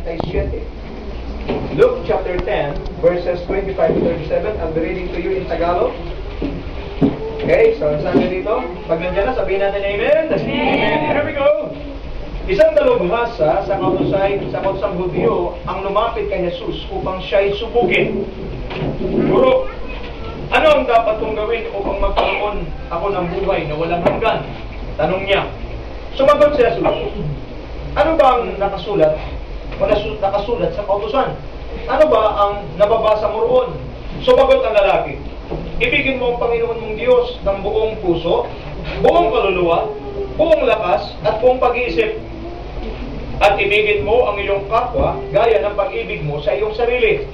37. Luke chapter 10, verses 25 to 37. I'll be reading to you in Tagalog. Okay, so saan dito? Pag nandiyan na, sabihin natin amen. Amen. Here we go. Isang dalubhasa sa kautusang Hudyo ang lumapit kay Jesus upang siya'y subukin. Guro, ano ang dapat kong gawin upang magkaroon ako ng buhay na walang hanggan? Tanong niya. Sumagot si Jesus. Ano ba ang nakasulat sa kautusan? Ano ba ang nababasa mo roon? Sumagot ang lalaki. Ibigin mo ang Panginoon mong Diyos ng buong puso, buong kaluluwa, buong lakas, at buong pag-iisip. At ibigin mo ang iyong kapwa gaya ng pag-ibig mo sa iyong sarili.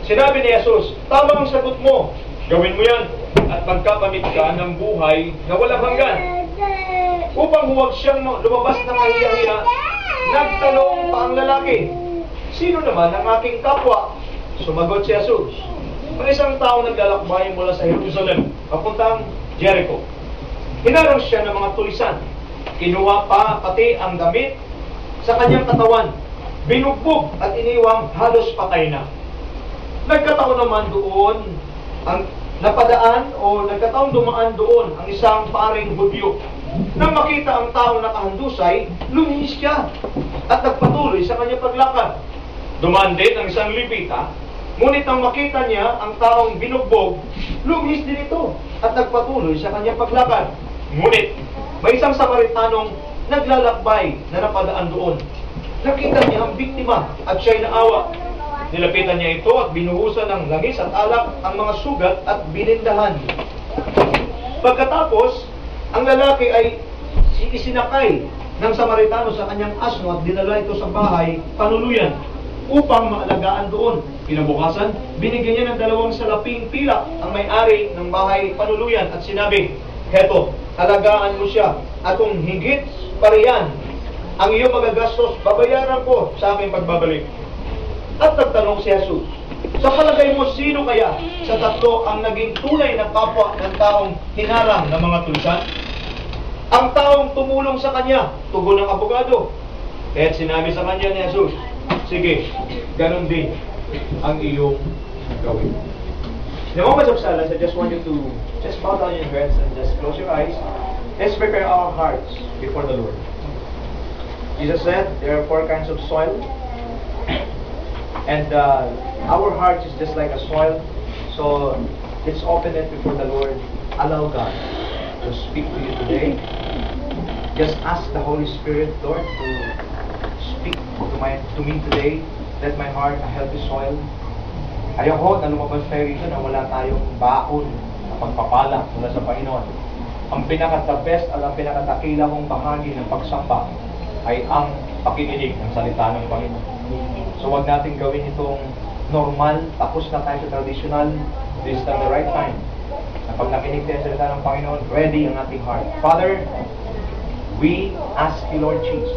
Sinabi ni Jesus, tama ang sagot mo. Gawin mo yan at magkakamit ka ng buhay na walang hanggan. Upang huwag siyang lumabas ng kahiya-hiya, nagtanong pa ang lalaki, sino naman ang aking kapwa? Sumagot si Jesus, may isang tao naglalakbay mula sa Jerusalem, papuntang Jericho. Hinarang siya ng mga tulisan. Kinuha pa pati ang damit sa kanyang katawan. Binugbog at iniwang halos patay na. Nagkataon naman doon nagkataong dumaan doon ang isang paring Hudyo. Nang makita ang taong nakahandusay, lumihis siya at nagpatuloy sa kanyang paglakad. Dumaan din ang isang Levita, ngunit nang makita niya ang taong binugbog, lumihis din ito at nagpatuloy sa kanyang paglakad. Ngunit may isang Samaritanong naglalakbay na napadaan doon. Nakita niya ang biktima at siya'y naawa. Nilapitan niya ito at binuhusan ng langis at alak ang mga sugat at binindahan. Pagkatapos, ang lalaki ay isinakay ng Samaritano sa kanyang asno at dinala ito sa bahay panuluyan upang maalagaan doon. Kinabukasan, binigyan niya ng 2 salaping pilak ang may-ari ng bahay panuluyan at sinabi, heto, alagaan mo siya at kung higit pa riyan ang iyong magagastos, babayaran ko sa aking pagbabalik. At nagtanong si Jesus, sa palagay mo, sino kaya sa tatlo ang naging tunay na kapwa ng taong hinarang ng mga tulisan? Ang taong tumulong sa kanya, tugon ng abogado. Kaya't sinabi sa kanya ni Jesus, sige, ganun din ang iyong gawin. In the moments of silence, I just want you to just bow down your heads and just close your eyes. Let's prepare our hearts before the Lord. Jesus said, there are 4 kinds of soil. And our heart is just like a soil. So let's open it before the Lord. Allow God to speak to you today. Just ask the Holy Spirit, Lord, to speak to me today. Let my heart a healthy soil. Ayoko na lumabas tayo rito na wala tayong baon na pagpapala mula sa Panginoon. Ang pinaka-the best at ang pinaka-dakila mong bahagi ng pagsamba ay ang pakikinig ng salita ng Panginoon. So wag natin gawin itong normal, tapos na tayo sa traditional. This is the right time. Na pag nakinig tayo sa salita ng Panginoon, ready ang ating heart. Father, we ask you, Lord Jesus,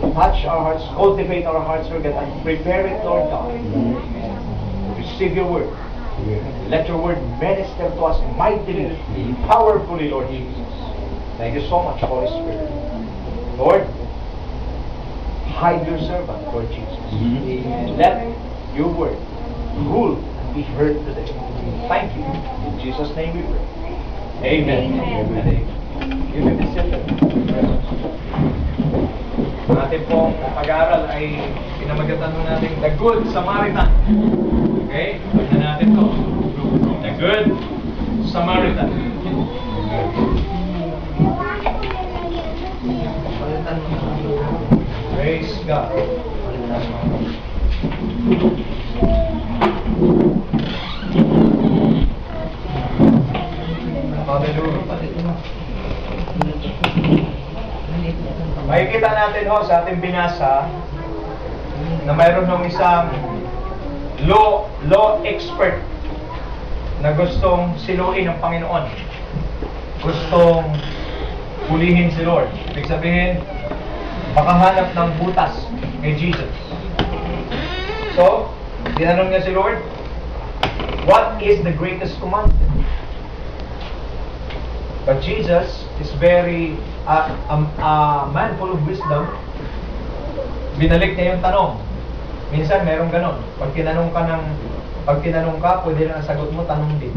to touch our hearts, cultivate our hearts, Lord God, and prepare it, Lord God, to receive your word. Let your word minister to us mightily, powerfully, Lord Jesus. Thank you so much, Holy Spirit. Lord, hide your servant, Lord Jesus. Let your word rule and be heard today. Thank you. In Jesus' name we pray. Amen. Amen. You may be seated. Ang ating pong pag-aaral ay pinamagatan natin The Good Samaritan. Okay? Pagyan natin to. The Good Samaritan. Praise God. Hallelujah. Makikita natin sa ating binasa na mayroon ng isang law expert na gustong siluin ng Panginoon. Gustong hulihin si Lord. Ibig sabihin, makahanap ng butas kay Jesus. So, tinanong niya si Lord, what is the greatest commandment? But Jesus is very, a man full of wisdom, binalik niya yung tanong. Minsan merong ganon. Pag tinanong ka, pwede na ang sagot mo, tanong din.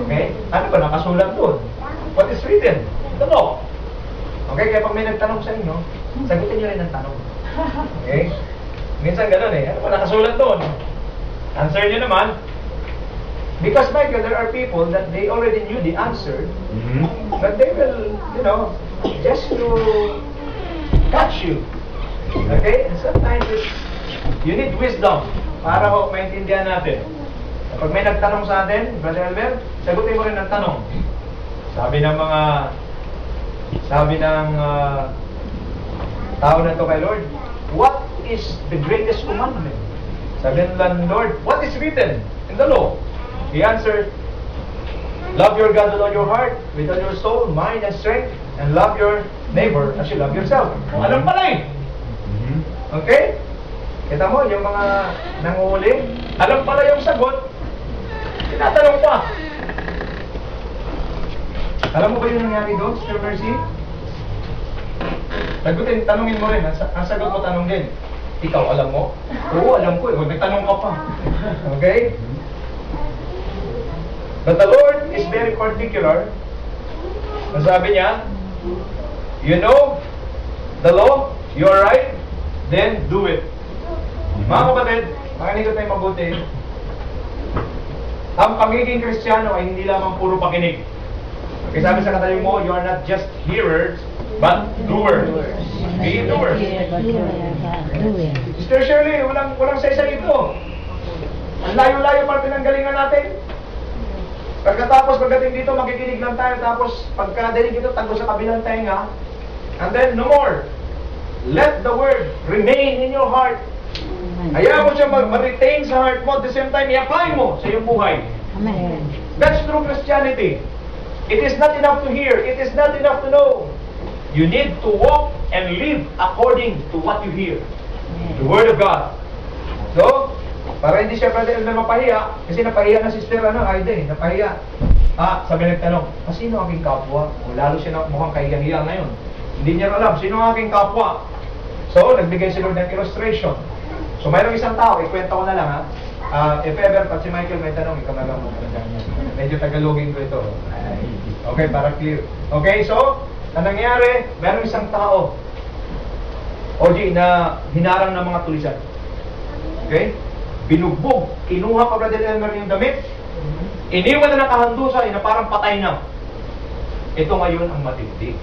Okay? Ano ba nakasulat doon? What is written? Tanong. Okay? Kaya pag may nagtanong sa inyo, sagutin niyo rin ang tanong. Okay? Minsan ganon eh. Ano ba nakasulat doon? Answer niyo naman. Because, Michael, there are people that they already knew the answer, but they will, just to catch you. Okay? And sometimes you need wisdom para maintindihan natin. Kapag may nagtanong sa atin, Brother Elmer, sagutin mo rin ang tanong. Sabi ng tao na to kay Lord, what is the greatest commandment? Sabi ng Lord, what is written in the law? He answered, love your God with all your heart, with all your soul, mind, and strength, and love your neighbor as you love yourself. Alam pala eh. Okay? Kita mo, yung mga nanguhuli, alam pala yung sagot, tinatanong pa. Alam mo ba yung nangyari doon, Sister Mercy? Tanungin mo rin, ang sagot mo tanong din. Ikaw, alam mo? Oo, alam ko eh. Huwag nagtanong ka pa. Okay? But the Lord is very particular. Sabi niya, you know the law, you are right, then do it. Mga kapatid, makinig tayo mabuti. Ang pagiging Kristiyano ay hindi lamang puro pakinig. Okay, sabi sa katayo mo, you are not just hearers, but doers. Be doers. Sister Shirley, walang saysay ito. Ang layo-layo pa pinanggalingan natin. Pagdating dito, makikinig lang tayo. Tapos, pagkadinig dito, tago sa kabilang tenga. And then, no more. Let the word remain in your heart. Hayaan mo siya ma-retain sa heart mo. At the same time, i-apply mo sa iyong buhay. Amen. That's true Christianity. It is not enough to hear. It is not enough to know. You need to walk and live according to what you hear. The Word of God. So, para hindi siya Brother Elmer mapahiya, kasi napahiya na Sister Aida eh, napahiya. Sabi nagtanong, sino aking kapwa? O lalo siya na mukhang kahiya-hiya ngayon. Hindi niya alam, sino ang aking kapwa? So, nagbigay si Lord ng illustration. So, mayroong isang tao, ikwento ko na lang if ever, pag si Michael may tanong, ikaw na lang mo. Medyo tagalogin ko ito. Okay, para clear. Okay, so, ang nangyari, mayroong isang tao, OG, na hinarang ng mga tulisan. Okay? Binugbog, kinuha pa Brother Elmer yung damit, iniwan na nakahandusa, na parang patay na. Ito ngayon ang matindi.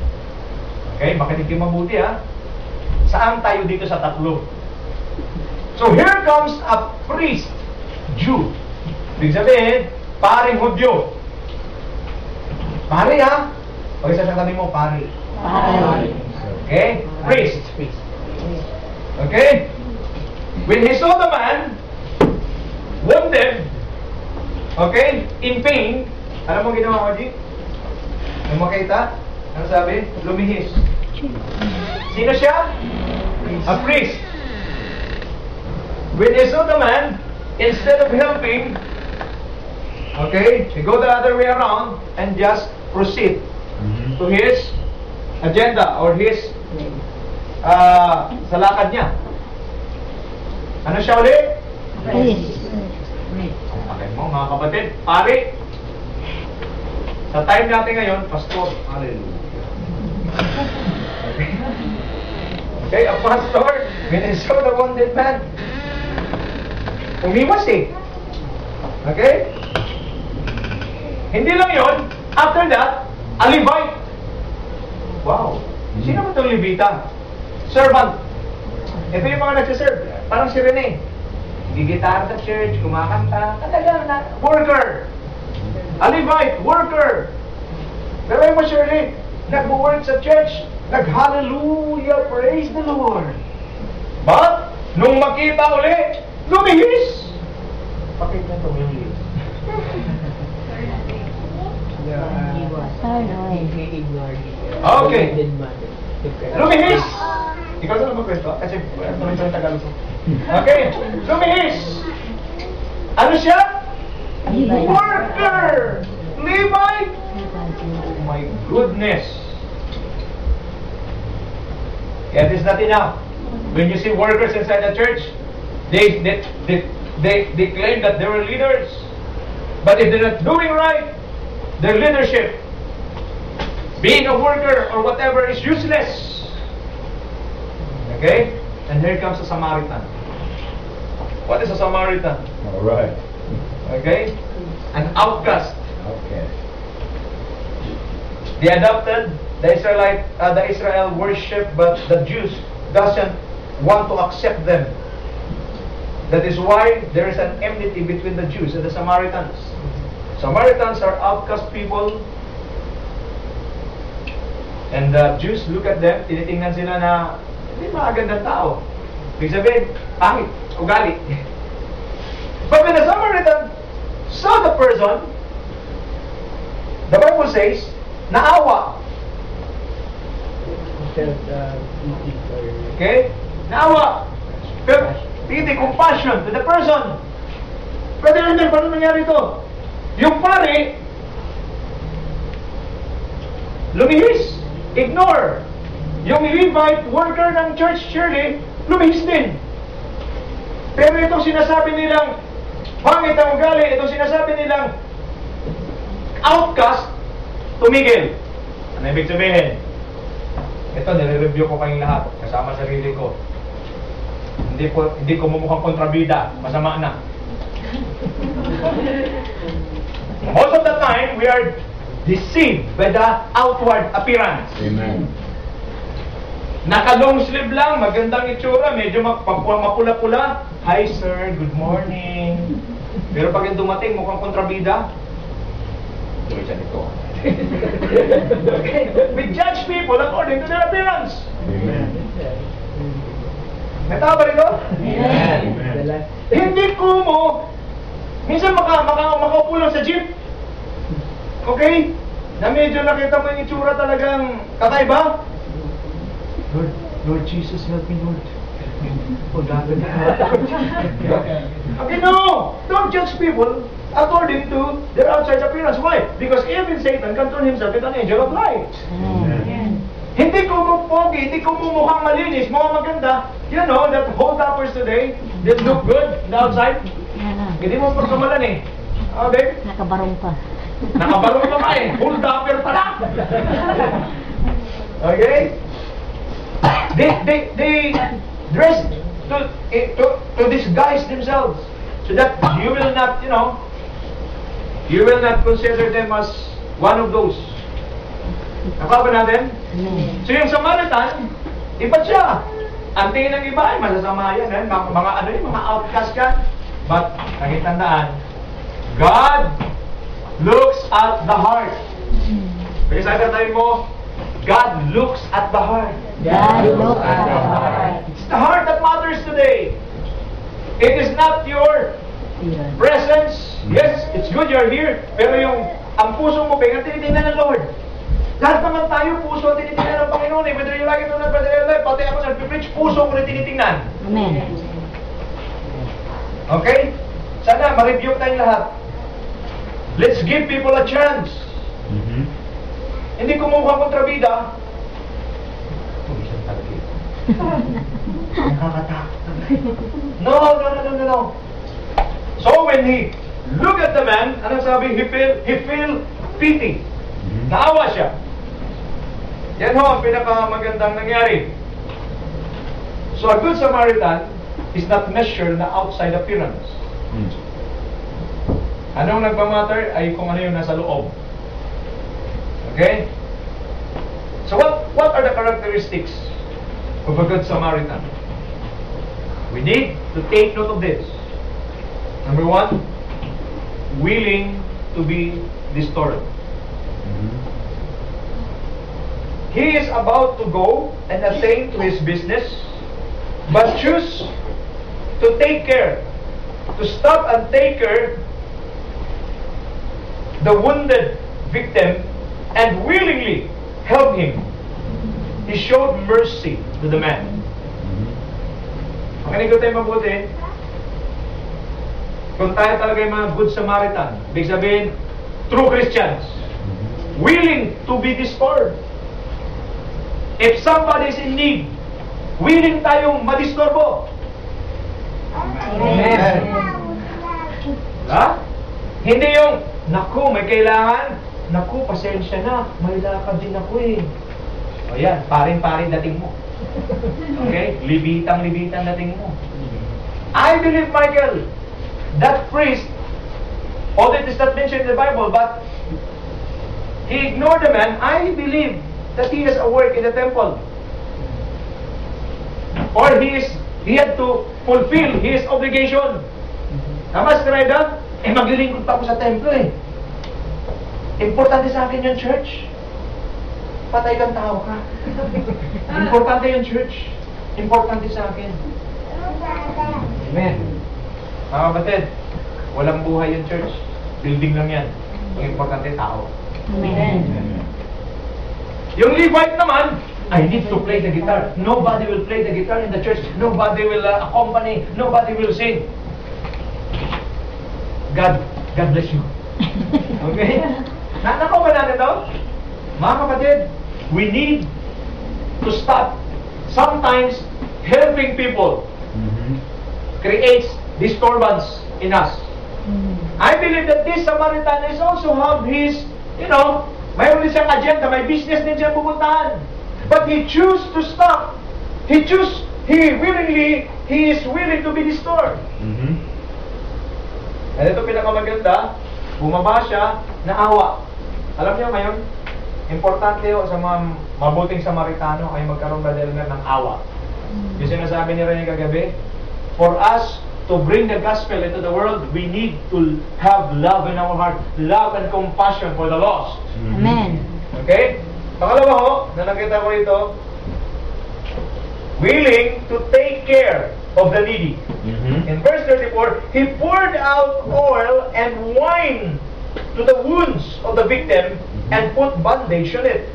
Okay, makinig kayo mabuti ha. Saan tayo dito sa tatlo? So here comes a priest, Jew. Ibig sabihin, paring Hudyo. Pare ha? Okay, sasabi mo, pare. Pare. Okay? Priest. Okay? When he saw the man wounded, okay, in pain, alam mo ginawa ko, G? Nung makita, ano sabi? Lumihis. Sino siya? A priest. When he saw the man, instead of helping, okay, he go the other way around and just proceed to his agenda or his sa lakad niya. Ano siya ulit? Priest. Okay mo mga kapatid, pare. Sa time natin ngayon, pastor. Hallelujah. Okay. Okay, a pastor, when he saw the wounded man, umiwas eh. Okay? Hindi lang yon. After that, a Levite. Wow. Sino ba itong Levita? Servant. Ito yung mga nagsiserve. Parang si Rene. Gigitar sa church, kumakanta. Talagang na. Worker. A Levite. Worker. Pero mo, Shirley, nag-work sa church. Nag-hallelujah. Praise the Lord. But, nung makita ulit, lumihis. Pakita ito yung list. Okay. Lumihis. Ikaw na magkwento kasi ito rin sa Tagalog. Okay. Lumihis. Ano siya? Worker. Levite. Oh my goodness. It is not enough. When you see workers inside the church, they claim that they were leaders. But if they're not doing right, their leadership, being a worker or whatever, is useless. Okay? And here comes a Samaritan. What is a Samaritan? All right. Okay? An outcast. Okay. They adopted the Israel worship, but the Jews doesn't want to accept them. That is why there is an enmity between the Jews and the Samaritans. Samaritans are outcast people, and the Jews look at them, tinitingnan sila na hindi magandang tao. Ibig sabihin, pangit, ugali. But when the Samaritan saw the person, the Bible says, naawa. Okay? Naawa. Pero, hindi, compassion to the person. Brother Ender, paano nangyari ito? Yung pare, lumihis, ignore. Yung Levite worker ng church Shirley, lumihis din. Pero itong sinasabi nilang pangit ang ugali, itong sinasabi nilang outcast, tumigil. Ano ibig sabihin? Ito, nire-review ko kayong lahat, kasama sarili ko. Hindi ko mumukhang kontrabida, masama na. Most of the time, we are deceived by the outward appearance. Amen. Naka-long sleeve lang, magandang itsura, medyo mapula-pula. Hi sir, good morning. Pero pag yung dumating, mukhang kontrabida. Tuloy siya nito. We judge people according to their appearance. Amen. Natawa ba rito? Amen. Hindi kumo. Minsan makaupo lang sa jeep. Okay? Na medyo nakita mo yung itsura talagang kakaiba. Lord Jesus, help me, Lord. Okay, no! Don't judge people according to their outside appearance. Why? Because even Satan can turn himself into an angel of light. Amen. Hindi ko mo pogi, hindi ko mo mukhang malinis, mukhang maganda. You know that hold-uppers today, they look good on the outside. Hindi mo pagkamalan eh. Okay? Nakabarong pa. Nakabarong ka pa eh. Hold-upper pala. Okay? They dress to disguise themselves so that you will not, you will not consider them as one of those. Nakaba natin? Amen. So yung Samaritan, iba siya. Ang tingin ng iba ay masasama yan. Mga outcast ka. But, nakitandaan, God looks at the heart. Kasi sabi mo, God looks at the heart. God look at the heart. It's the heart that matters today. It is not your presence. Yes, it's good you're here. Pero ang puso mo, tinitingnan ng Lord. Lahat naman tayo, puso ang tinitingnan ng Panginoon. Whether you like it or not, brother Eli, pati ako sa preach, puso ko na tinitingnan. Amen. Okay? Sana, ma-review tayong lahat. Let's give people a chance. Mm-hmm. Hindi ko mukhang kontrabida. No. So when he look at the man, anong sabi? He feel pity. Naawa siya. Yan ho ang pinakamagandang nangyari. So a good Samaritan is not measured na outside appearance. Anong nagmamatter ay kung ano yung nasa loob. Okay? So what are the characteristics of a good Samaritan? We need to take note of this. Number one, willing to be restored. He is about to go and attend to his business, but choose to take care, to stop and take care the wounded victim and willingly help him. He showed mercy to the man. Makinig ko tayo mabuti. Kung tayo talaga yung mga good Samaritan, ibig sabihin, true Christians, willing to be restored. If somebody is in need, willing tayong madisturbo. Amen. Ha? Hindi yung, naku, may kailangan. Naku, pasensya na. May lakad din ako eh. O yan, parin-parin dating mo. Okay? Libitang-libitang dating mo. I believe, Michael, that priest, although it is not mentioned in the Bible, but he ignored the man. I believe that he has a work in the temple. Or he had to fulfill his obligation. Tama, Strida? Maglilingkod pa ako sa templo eh. Importante sa akin yung church. Patay kang tao ka. Importante yung church. Importante sa akin. Amen. Mga kapatid, walang buhay yung church. Building lang yan. Ang importante, tao. Amen. Yung Levite naman, I need to play the guitar. Nobody will play the guitar in the church. Nobody will accompany. Nobody will sing. God bless you. Okay? Nako ba natin to? Mga kapatid, we need to stop sometimes helping people creates disturbance in us. I believe that this Samaritan is also have his, mayroon din siyang agenda, may business din siyang pupuntahan. But he choose to stop. He is willing to be disturbed. And ito pinakamaganda, bumaba siya, naawa. Alam niyo ngayon, importante yun sa mga mabuting Samaritano ay magkaroon ba ng awa. Yung sinasabi ni Rene kagabi, for us to bring the gospel into the world, we need to have love in our heart, love and compassion for the lost. Amen. Okay? Pangalawa ho, na nakita ko rito, willing to take care of the needy. In verse 34, he poured out oil and wine to the wounds of the victim and put bandage on it.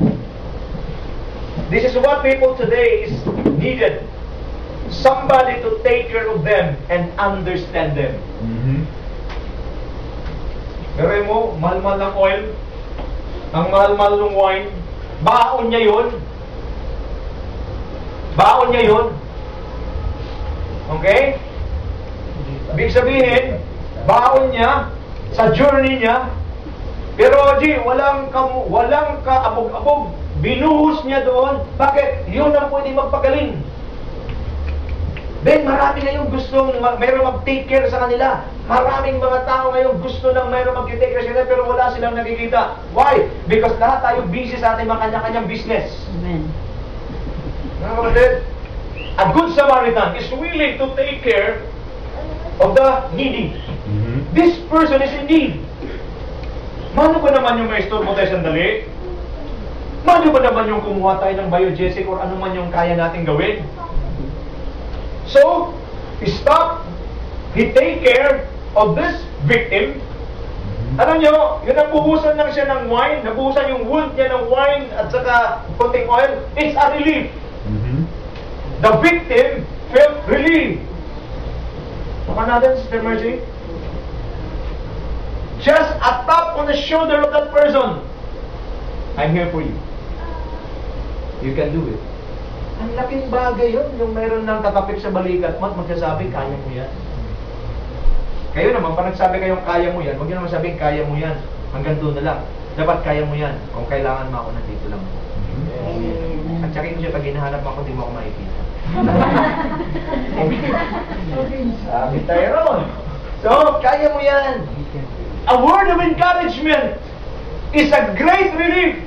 This is what people today is needed. Somebody to take care of them and understand them. Pero mo, mahal-mahal ng oil, ang mahal-mahal ng wine, baon niya yun. Baon niya yun. Okay? Ibig sabihin, baon niya sa journey niya. Pero walang kaabog-abog. Binuhos niya doon. Bakit? Yun ang pwede magpagaling. Ben, marami ngayong gustong mayroong mag-take care sa kanila. Maraming mga tao ngayon gusto nang mayroong mag-take care sa kanila pero wala silang nakikita. Why? Because lahat tayo busy sa ating mga kanya-kanyang business. Amen. Mga kapatid, a good Samaritan is willing to take care of the needy. This person is in need. Mano ba naman yung maestro mo tayo sandali? Mano ba naman yung kumuha tayo ng biogesic or ano man yung kaya natin gawin? So, he stopped, he take care of this victim. Ano nyo, yun nabuhusan lang siya ng wine, nabuhusan yung wound niya ng wine at saka konting oil, it's a relief. The victim felt relieved. Baka natin, Sister Mercy? Just a tap on the shoulder of that person. I'm here for you. You can do it. Ang laking bagay yun, yung mayroon ng tatapik sa balikat mo at magsasabi, kaya mo yan. Kayo naman, pag nagsabi kayong kaya mo yan, huwag nyo naman sabihin, kaya mo yan. Hanggang doon na lang. Dapat kaya mo yan. Kung kailangan mo ako, nandito lang ako. At saka yun siya, pag hinahanap ako, di mo ako makikita. Sabi tayo ron. So, kaya mo yan. A word of encouragement is a great relief.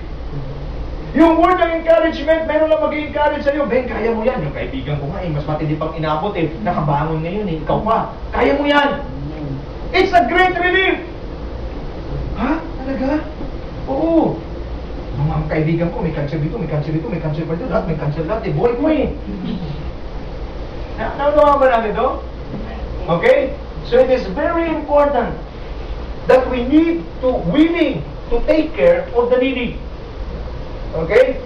Yung word of encouragement, meron lang mag-encourage sa'yo. Ben, kaya mo yan. Yung kaibigan ko nga mas matindi pang inabot nakabangon ngayon ikaw pa. Kaya mo yan. It's a great relief. Ha? Talaga? Oo. Mga kaibigan ko, may cancer dito, may cancer dito, may cancer pa dito, lahat may cancer lahat. Buhay ko eh. Naunawa ba natin ito? Okay? So it is very important that we need to willing to take care of the needy. Okay?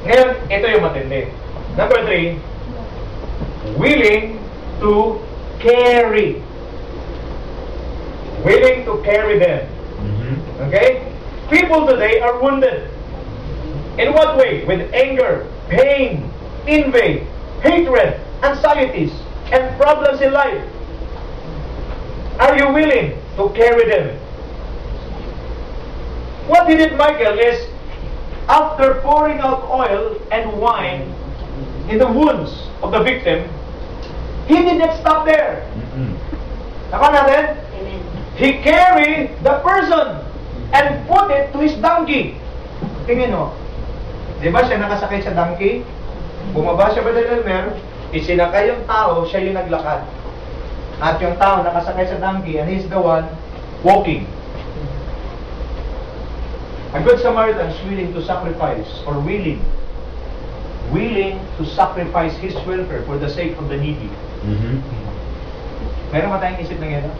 Ngayon, ito yung matindi. Number 3, willing to carry. Willing to carry them. Okay? People today are wounded. In what way? With anger, pain, envy, hatred, anxieties, and problems in life? Are you willing to carry them? What he did, Michael, is after pouring out oil and wine in the wounds of the victim, he did not stop there. Tama natin? He carried the person and put it to his donkey. Tingin mo. Di ba siya nakasakay sa donkey? Bumaba siya ba ng Elmer? Isinakay yung tao, siya yung naglakad. At yung tao nakasakay sa donkey and he's the one walking. A good Samaritan is willing to sacrifice or willing to sacrifice his welfare for the sake of the needy. Meron ba tayong isip ng ito?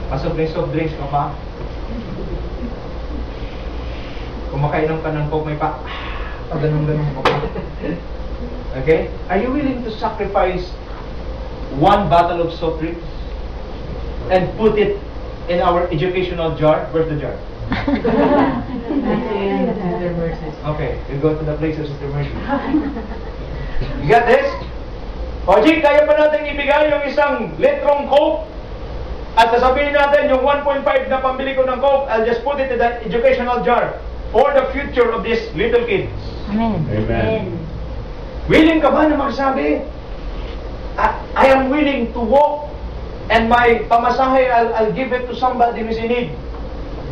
Pasok na yung soft drinks ka pa? Kumakainom ka ng Coke, may pa, ganun-ganun ka pa. Okay? Are you willing to sacrifice one bottle of soft drinks and put it in our educational jar? Where's the jar? Okay, you go to the place of Sister Mercy. You got this? Oji, kaya ba natin ibigay yung isang litrong Coke? At sasabihin natin yung 1.5 na pambili ko ng Coke, I'll just put it in that educational jar for the future of these little kids. Amen. Amen. Willing ka ba na magsabi, I am willing to walk and my pamasahe, I'll give it to somebody who's in need.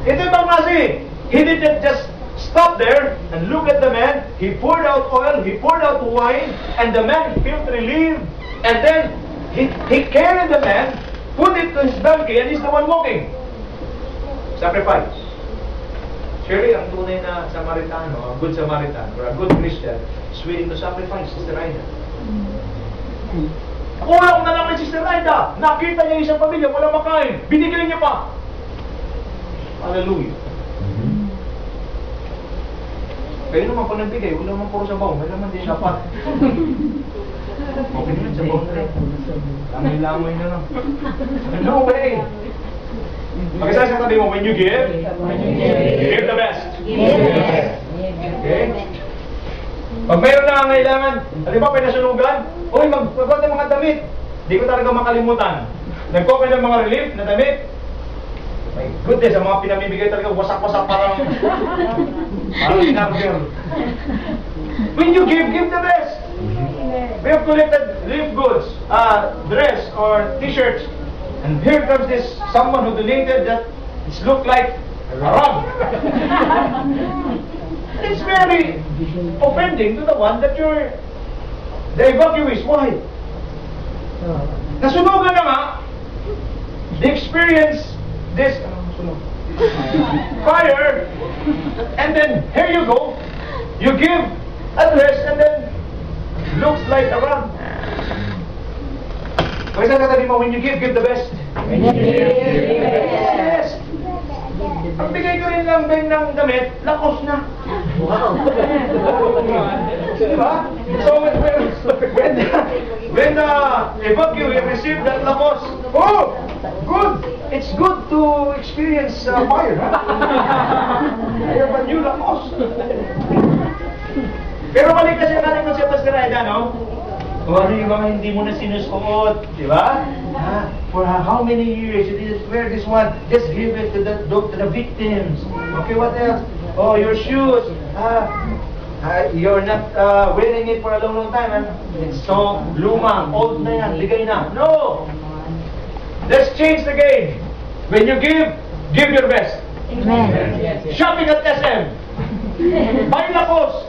Ito yung pamasi. He didn't just stop there and look at the man. He poured out oil, he poured out wine, and the man felt relieved. And then he carried the man, put it to his donkey, and he's the one walking. Sacrifice. Surely, ang tunay na Samaritano, a good Samaritan, or a good Christian, is willing to sacrifice, Sister Aida. Kulang na lang kay Sister Aida. Nakita niya isang pamilya, walang makain. Binigyan niya pa. Hallelujah. Kayo naman pag nagbigay, wala naman puro sa baon. May naman din dapat. Okay naman sa baon na rin. Langoy-langoy na lang. No way! Pag-isa sa tabi mo, when you give the best. Okay? Pag mayroon na kailangan, halimbawa may nasunugan, uy, magpapot ng mga damit. Hindi ko talaga makalimutan. Nagkopay ng mga relief na damit. My goodness, ang mga pinamibigay talaga wasak-wasak parang inarger. When you give the best. We have collected relief goods, dress or t-shirts, and here comes this someone who donated that it looked like a rug. It's very offending to the one that you're the evacuees. Why? Nasunugan na nga, they experience this fire, and then here you go, you give a dress, and then looks like a rug. Kaya sa katabi mo, when you give the best. Yes. Pag bigay ko rin lang din ng damit, lakos na. Wow. Diba? So when the evacuee received that lakos, oh, good. It's good to experience fire. I have a new lakos. Pero balik kasi ang ating konsepto sa Raida, no? O ano yung mga hindi mo na sinusuot, di ba? For how many years you didn't wear this one? Just give it to the victims. Okay, what else? Oh, your shoes. You're not wearing it for a long time. And it's so luma, old na yan, ligay na. No! Let's change the game. When you give your best. Amen. Shopping at SM. Buy lakos.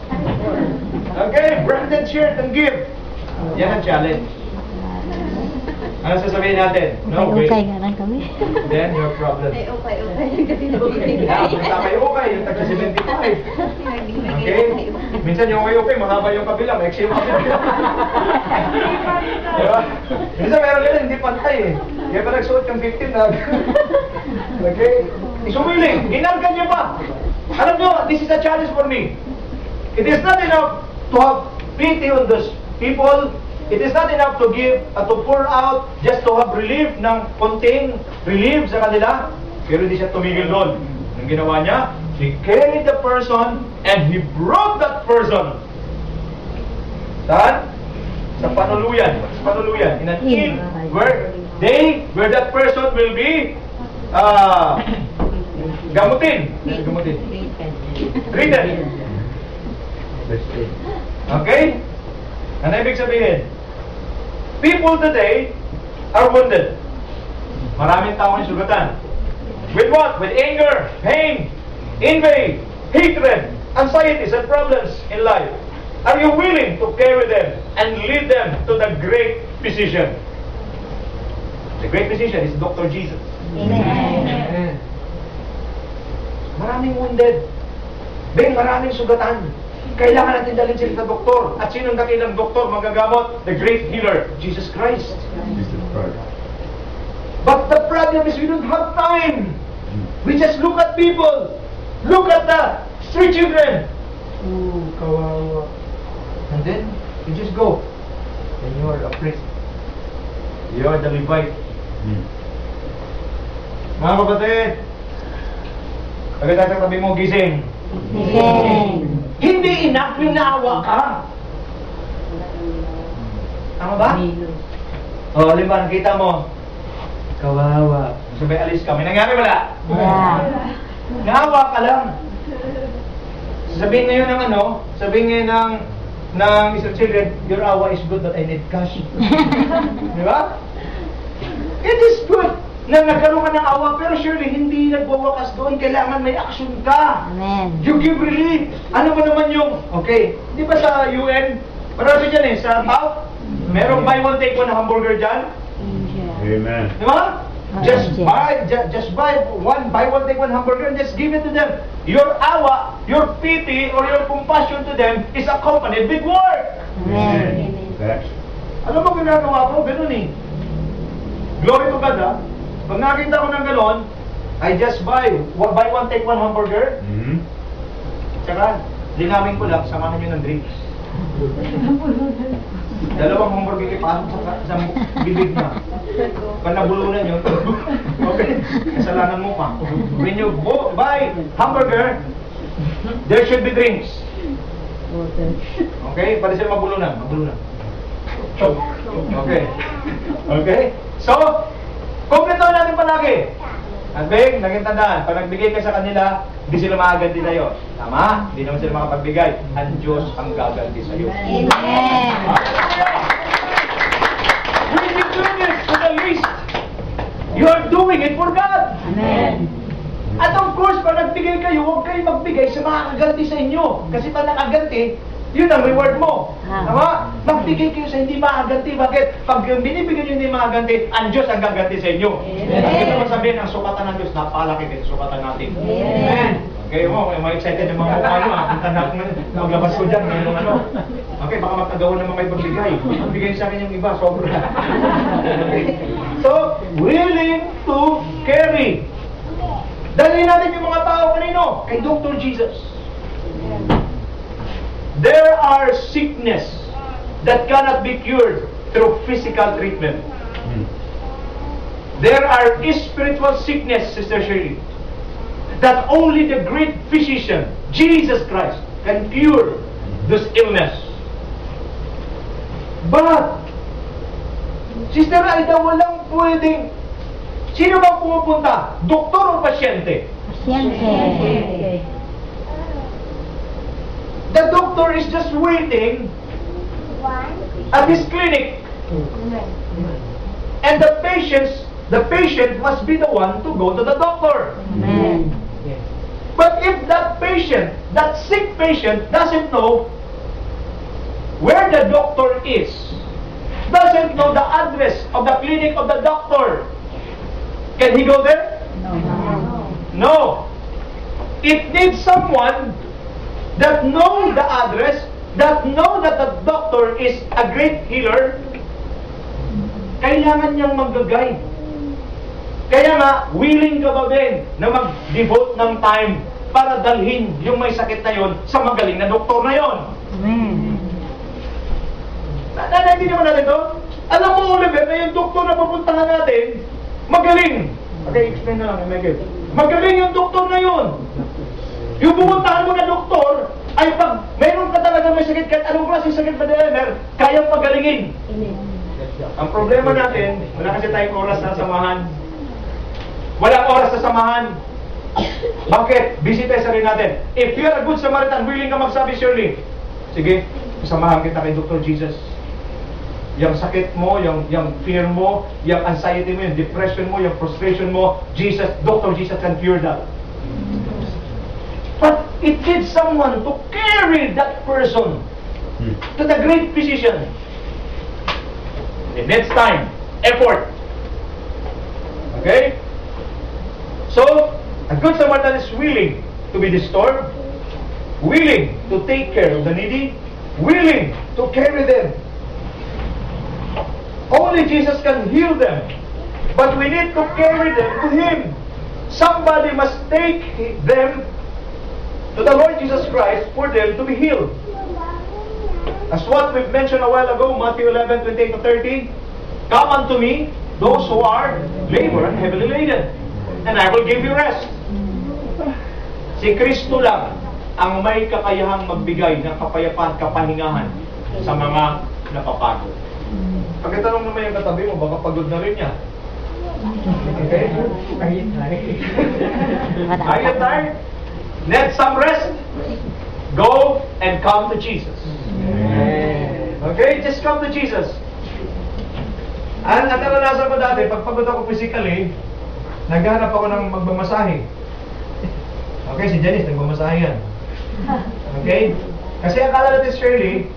Okay, branded shirt and give. Yan ang challenge. Ano sasabihin natin? No way. Okay nga lang kami. Then your problem. Ay, okay. Yung kasi nabibigay. Punta kayo okay, yung tagsa 75. Okay? Minsan yung okay, mahaba yung kabila, maiksi yung kabila. Diba? Minsan meron ganun, hindi pantay eh. Kaya pa nagsuot yung 15 na. Okay? Sumili, inargan niya pa. Alam nyo, this is a challenge for me. It is not enough to have pity on those people. It is not enough to give, to pour out, just to have relief ng konting relief sa kanila. Pero hindi siya tumigil doon. Ang ginawa niya, he carried the person and he brought that person Saan? Sa panuluyan. Sa panuluyan. In an inn where that person will be gamutin. Gamutin. Treated. Okay? Ano ibig sabihin? People today are wounded. Maraming tao ang sugatan. With what? With anger, pain, envy, hatred, anxieties, and problems in life. Are you willing to carry them and lead them to the great physician? The great physician is Dr. Jesus. Amen. Maraming wounded. Ben, maraming sugatan. Kailangan natin dalhin sila sa doktor. At sinong dakilang doktor magagamot? The great healer, Jesus Christ. Jesus Christ. But the problem is we don't have time. We just look at people. Look at the street children. Ooh, kawawa. And then, you just go. And you are a priest. You are the Levite. Mga kapatid, pagkatapos sabi mo, gising. Amen. Hindi enough yung naawa ka. Tama ba? O, halimbawa, nakita mo, kawawa. Sabi, alis ka. May nangyari wala? Yeah. Naawa ka lang. Sabihin ngayon ng ano, sabihin ngayon ng isang children, your awa is good but I need cash. Di ba? It is good na nagkaroon ka ng awa, pero surely hindi nagwawakas doon. Kailangan may action ka. Amen. You give relief. Ano ba naman yung, okay, di ba sa UN, marami dyan eh, sa top, merong buy one take one hamburger dyan. Amen. Di ba? Just buy one, buy one take one hamburger and just give it to them. Your awa, your pity, or your compassion to them is accompanied with work. Amen. That's Alam mo ginagawa ko? Ganun eh. Glory to God, ha? Pag nakita ko ng ganon, I just buy one take one hamburger. Tsaka, linawin ko lang, samahan nyo ng drinks. Dalawang hamburger ipasok sa bibig na. Pag nabulunan nyo, okay, kasalanan mo pa. When you buy hamburger, there should be drinks. Okay? Para sila mabulunan. Choke. Okay. Okay? So, kompleto natin palagi. At Beng, naging tandaan, pag nagbigay ka sa kanila, hindi sila makaganti sa'yo. Tama? Hindi naman sila makapagbigay. Ang Diyos ang gaganti sa'yo. Amen. When you do this to the least, you are doing it for God. Amen. At of course, pag nagbigay kayo, huwag kayo magbigay sa makakaganti sa inyo. Kasi pag nakaganti, yun ang reward mo. Tama? Magbigay kayo sa hindi makaganti. Bakit? Pag binibigyan nyo hindi makaganti, ang Diyos ang gaganti sa inyo. Bakit naman sabihin, ang sukatan ng Diyos, napakalaki din sukatan natin. Amen. Okay mo, may excited yung mga mukha nyo. Punta na akong maglabas ko dyan. Ngayon ano. Okay, baka matagawan naman kayo pagbigay. Magbigay sa akin yung iba, sobra. Okay. So, willing to carry. Dalhin natin yung mga tao kanino? Kay Dr. Jesus. There are sickness that cannot be cured through physical treatment. There are spiritual sickness, Sister Shirley, that only the great physician, Jesus Christ, can cure this illness. But, Sister Aida, walang pwedeng. Sino bang pumupunta? Doktor o pasyente? Pasyente. The doctor is just waiting at his clinic. And the patient must be the one to go to the doctor. Amen. But if that patient, that sick patient, doesn't know where the doctor is, doesn't know the address of the clinic of the doctor, can he go there? No. It needs someone that know the address, that know that the doctor is a great healer. Kailangan niyang mag-guide. Kaya nga, willing ka ba din na mag-devote ng time para dalhin yung may sakit na yon sa magaling na doktor na yon? Amen. Hindi naman natin to? Alam mo, Oliver, na yung doktor na papuntahan natin, magaling. Okay, explain na lang, Michael. Magaling yung doktor na yon. Yung pumuntahan mo na doktor, ay pag mayroon ka talaga may sakit, kahit anong klase sakit, Brother Elmer, kayang pagalingin. Ang problema natin, wala kasi tayong oras sa samahan. Walang oras sa samahan. Bakit? Busy tayo sa rin natin. If you're a good Samaritan, willing ka magsabi, Shirley, sige, samahan kita kay Dr. Jesus. Yung sakit mo, yung fear mo, yung anxiety mo, yung depression mo, yung frustration mo, Dr. Jesus can cure that. But it needs someone to carry that person to the great physician. It needs time, effort. Okay? So, a good Samaritan is willing to be disturbed, willing to take care of the needy, willing to carry them. Only Jesus can heal them. But we need to carry them to Him. Somebody must take them to the Lord Jesus Christ for them to be healed. As what we've mentioned a while ago, Matthew 11:28-30, come unto me, those who are labor and heavily laden, and I will give you rest. Si Kristo lang ang may kakayahang magbigay ng kapayapaan, kapahingahan sa mga napapagod. Pagkatanong naman yung katabi mo, baka pagod na rin niya. Okay? Are you tired? Need some rest? Go and come to Jesus. Okay? Just come to Jesus. Ang naranasan ko dati, pag pagod ako physically, naghahanap ako ng magmamasahe. Okay, si Janice, nagmamasahe yan. Okay? Kasi akala natin, Shirley,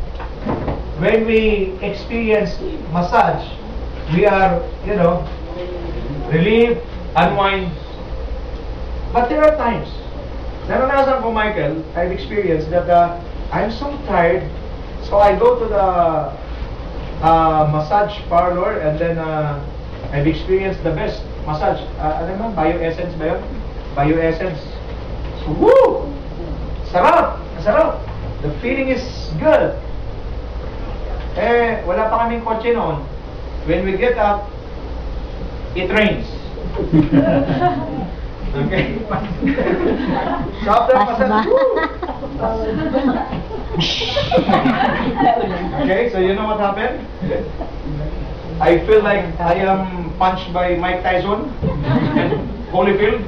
when we experience massage, we are, relieved, unwind. But there are times, naranasan ko, Michael, I've experienced that I'm so tired, so I go to the massage parlor and then I've experienced the best massage. Ano naman? Bio-Essence ba yun? Bio-Essence. So, woo! Sarap! Sarap! The feeling is good. Eh, wala pa kaming kotse noon. When we get up, it rains. Okay? So after massage, okay, so you know what happened? I feel like I am punched by Mike Tyson and Holyfield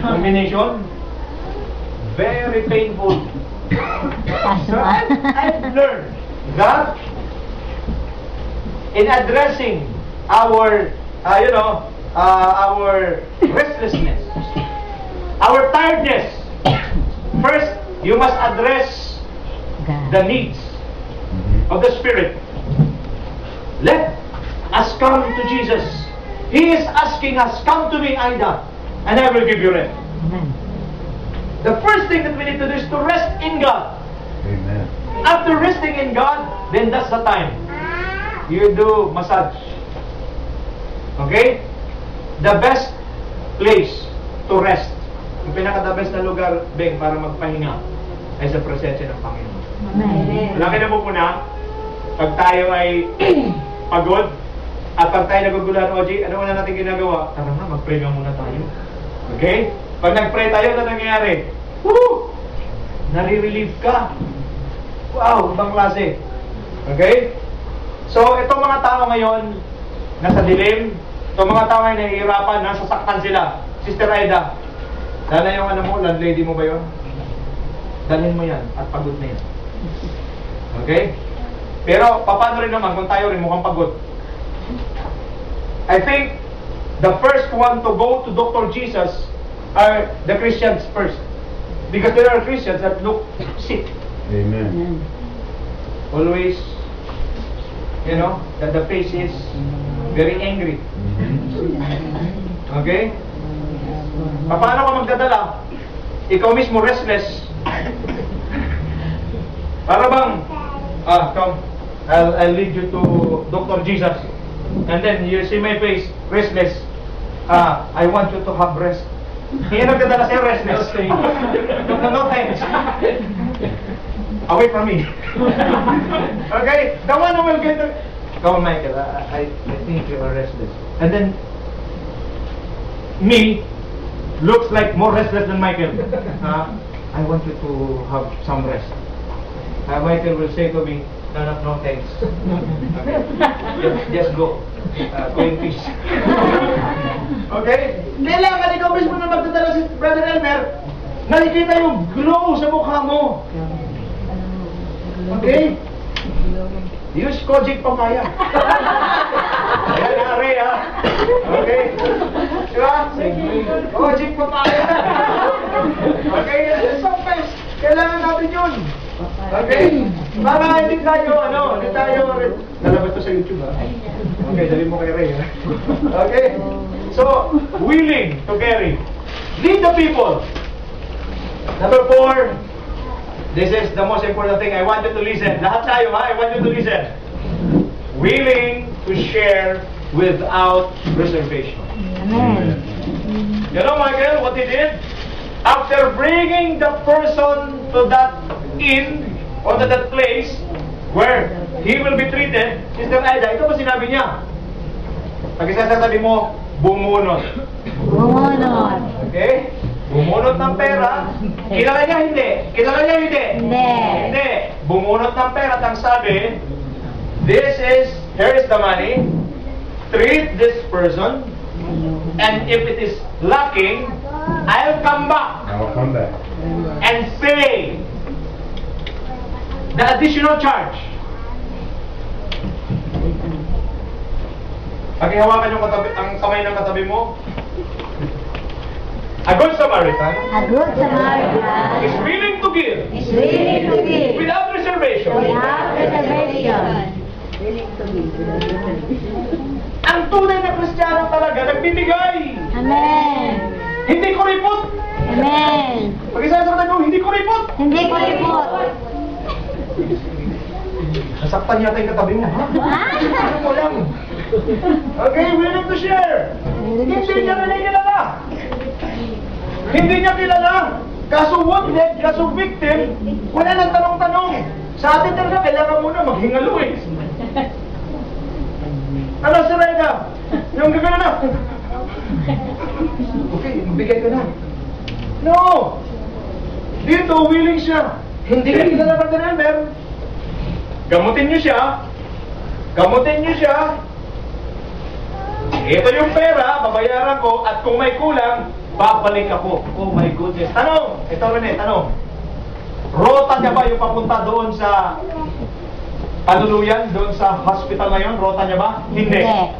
combination. Very painful. So I've learned that in addressing our, our restlessness, our tiredness, first, you must address the needs of the Spirit. Let us come to Jesus. He is asking us, come to me, Ida, and I will give you rest. The first thing that we need to do is to rest in God. Amen. After resting in God, then that's the time you do massage. Okay? The best place to rest, yung pinaka-the best na lugar, Beng, para magpahinga, ay sa presensya ng Panginoon. Amen. Laki na po na, pag tayo ay pagod, at pag tayo naguguluhan, OG, ano na natin ginagawa? Tara na, mag-pray nga muna tayo. Okay? Pag nag-pray tayo, ano nangyayari? Woo! Nare-relieve ka. Wow, ibang klase. Okay? So, itong mga tao ngayon, nasa dilim, itong mga tao ngayon nahihirapan, nasasaktan sila. Sister Aida, dala yung ano mo, landlady mo ba yun? Dalhin mo yan, at pagod na yan. Okay? Pero, paano rin naman kung tayo rin mukhang pagod? I think, the first one to go to Dr. Jesus are the Christians first. Because there are Christians that look sick. Amen. Always, that the face is very angry. Okay? Paano ka magdadala? Ikaw mismo restless. Para bang, come, I'll lead you to Dr. Jesus. And then you see my face, restless. I want you to have rest. Hindi nagdadala sa'yo restless. No thanks. Away from me. Okay? The one who will get the... Come on, Michael. I think you are restless. And then, me looks like more restless than Michael. I want you to have some rest. Michael will say to me, no thanks. Okay. Just go. Go in peace. Okay? Kailangan ikaw mismo na magdadala si Brother Elmer. Nakikita yung glow sa mukha mo. Okay? Use Kojic Papaya. Ayan na, Ray, ha? Okay? Diba? Kojic Papaya. Okay? Sometimes, kailangan natin yun. Okay? Para hindi tayo, nalabas to sa YouTube, ha? Okay, dali mo kay Ray, ha? Okay? So, willing to carry. Lead the people. Number 4, this is the most important thing. I want you to listen. Lahat tayo, ha? I want you to listen. Willing to share without reservation. Amen. You know, Michael, what he did? After bringing the person to that inn, or to that place, where he will be treated, Sister Aida, ito pa sinabi niya. Pag isasabi mo, bumunot. Bumunot. Okay? Bumunot ng pera. Kilala niya hindi? Kilala niya hindi? Hindi. Hindi. Bumunot ng pera at ang sabi, here is the money, treat this person, and if it is lacking, I'll come back I'll come back. and pay the additional charge. Pakihawakan yung ang kamay ng katabi mo. A good Samaritan A good Samaritan is willing to give is willing to give without reservation. without reservation. Ang tunay na Kristiyano talaga nagbibigay. Amen. Hindi kuripot. Amen. Pag isasabi mo, hindi kuripot. Hindi ko report. Nasaktan yata yung katabi mo, ha? Ah! Ano mo lang? Okay, willing to share. Hindi niya kilala. Hindi niya kilala. Kaso wounded, kaso victim, wala nang tanong-tanong. Sa atin talaga, kailangan muna maghingalo eh. Ano, Sir Reda? Yung gagana na. Okay, magbigay ka na. No! Dito, willing siya. Hindi ka kilala pa din, Elmer. Gamutin niyo siya. Gamutin niyo siya. Ito yung pera, babayaran ko, at kung may kulang, babalik ako. Oh my goodness. Tanong! Ito rin tanong. Rota niya ba yung papunta doon sa Paluluyan, doon sa hospital na yun? Rota niya ba? Hindi. Hindi.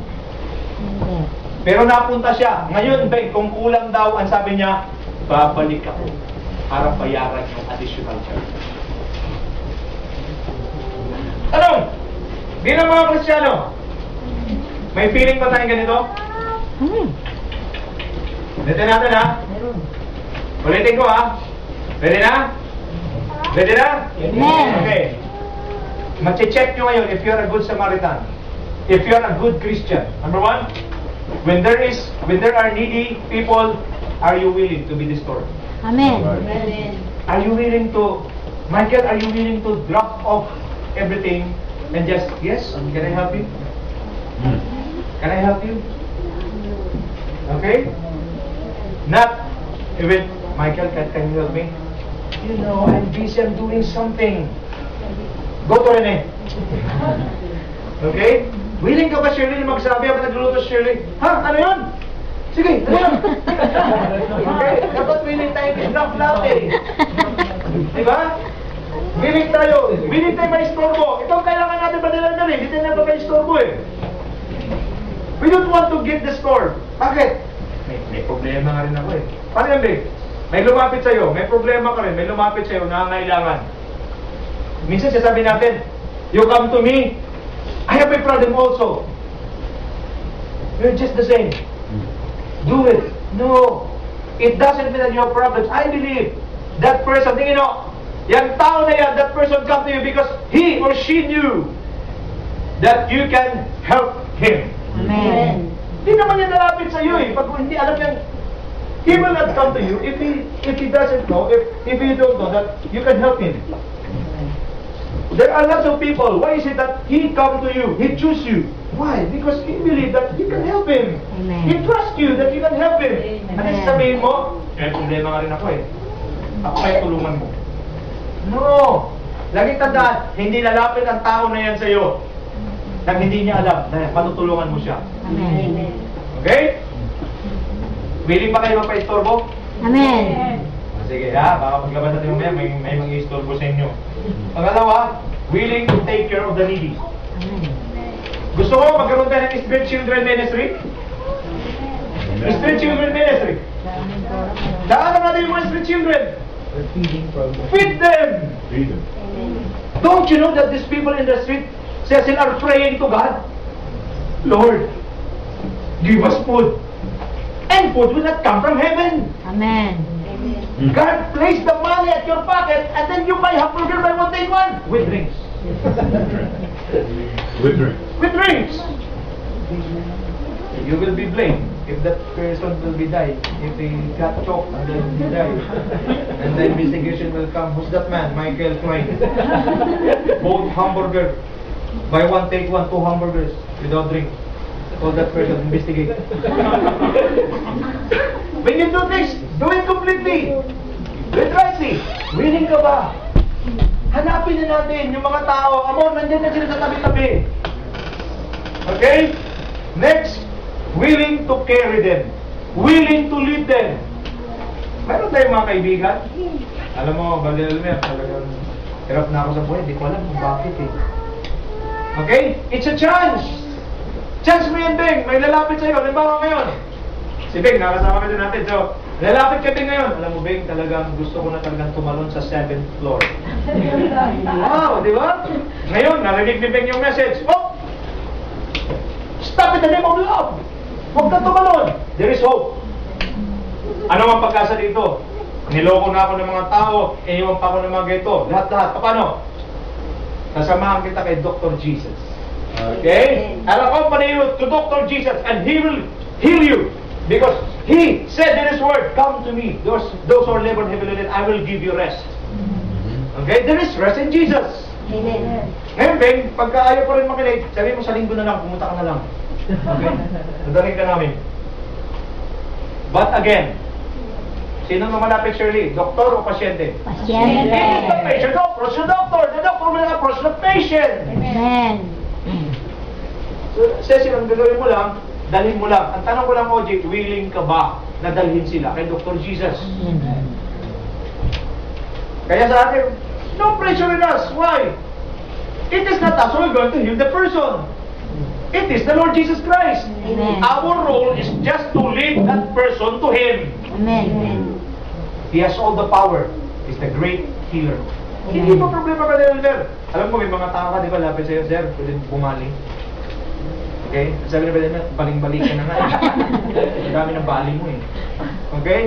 Pero napunta siya. Ngayon, Ben, kung kulang daw, ang sabi niya, babalik ako para bayaran yung additional charge. Tanong! Bilang mga Kristiyano, may feeling ba tayong ganito? Ulitin natin, ha? Ulitin ko, ha? Ready na? Ready na? Amen. Okay. Mache-check nyo ngayon if you're a good Samaritan. If you're a good Christian. Number 1, when there are needy people, are you willing to be restored? Amen. Are you willing to, Michael, are you willing to drop off everything and just, yes, can I help you? Can I help you? Okay? Not even, Michael, can you help me? You know, I'm busy, I'm doing something. Go to Rene. Okay? Willing ka ba, Shirley, na magsabi habang nagluluto si Shirley? Ha? Ano yun? Sige, ano yun? Okay? Dapat willing tayo i-drop natin. Diba? Willing tayo. Willing tayo ma-istorbo. Ito ang kailangan natin ba nila na rin? Hindi tayo na ma-istorbo eh. We don't want to get the score. Bakit? May problema nga rin ako eh. Paano yan, babe? May lumapit sa'yo. May problema ka rin. May lumapit sa'yo na nangangailangan. Minsan sasabihin natin, you come to me, I have a problem also. You're just the same. Do it. No. It doesn't mean that you have problems. I believe that person, tingin mo, yung tao na yan, that person come to you because he or she knew that you can help him. Amen. Hindi naman yan nalapit sa iyo eh. Pag hindi alam yan, he will not come to you if he doesn't know, if you don't know that you can help him. There are lots of people. Why is it that he come to you? He choose you. Why? Because he believe that you can help him. Amen. He trust you that you can help him. Amen. Ano sasabihin mo? May problema nga rin ako eh. Ako kaya tulungan mo. No. Laging tandaan, hindi lalapit ang tao na yan sa iyo nang hindi niya alam na matutulungan mo siya. Amen. Okay? Willing ba kayo magpa-istorbo? Amen. Sige ha, baka paglabas natin mamaya, may mga istorbo sa inyo. Pangalawa, willing to take care of the needy. Amen. Gusto ko magkaroon tayo ng Street Children Ministry? Street Children Ministry. Daan natin yung mga street children. Feed them. Feed them. Don't you know that these people in the street Cecil are praying to God? Lord, give us food. And food will not come from heaven. Amen. God place the money at your pocket and then you buy hamburger by one take one. With drinks. With drink. With drinks. You will be blamed if that person will be died. If he got choked and then he died. And the investigation will come. Who's that man? Michael Klein. Both hamburger. By one take one, 2 hamburgers without drink. Call that person, investigate. When you do this, do it completely. Do it rightly. Willing ka ba? Hanapin na natin yung mga tao. Amor, nandiyan na sila sa tabi-tabi. Okay? Next, willing to carry them. Willing to lead them. Meron tayong mga kaibigan. Alam mo, Brother Elmer, talagang hirap na ako sa buhay. Hindi ko alam kung bakit eh. Okay? It's a chance. Chance mo yan, Beng. May lalapit sa'yo. Halimbawa ngayon. Si Beng, nakasama ka din natin. So, lalapit ka din ngayon. Alam mo, Beng, talagang gusto ko na talagang tumalon sa 7th floor. Wow, di ba? Ngayon, narinig ni Beng yung message. Oh! Stop in the name of love. Huwag ka tumalon. There is hope. Ano ang pagkasa dito? Niloko na ako ng mga tao, iniwan pa ako ng mga ganito. Lahat-lahat. Paano? Kasamahan kita kay Dr. Jesus. Okay? I'll accompany you to Dr. Jesus and He will heal you. Because He said in His word, come to me. Those who are labored heavily laden, I will give you rest. Okay? There is rest in Jesus. Amen. Ngayon, Ben, pagka ayaw ko rin makinig, sabi mo sa linggo na lang, pumunta ka na lang. Okay? Nadaling ka namin. But again, sino ang malapit, Shirley? Doktor o pasyente? Pasyente. If the patient approach the doctor will approach the patient. Amen. So, Cecil, ang gagawin mo lang, dalhin mo lang. Ang tanong ko lang, OJ, willing ka ba na dalhin sila kay Dr. Jesus? Kaya sa atin, no pressure in us. Why? It is not us who are going to heal the person. It is the Lord Jesus Christ. Amen. Our role is just to lead that person to Him. Amen. He has all the power. He's the great healer. Hindi pa problema ka din, sir. Alam mo, may mga tao ka, di ba, lapit sa'yo, sir, pwede bumaling. Okay? Sabi na ba din, baling-balik ka na nga. Ang dami ng baling mo eh. Okay?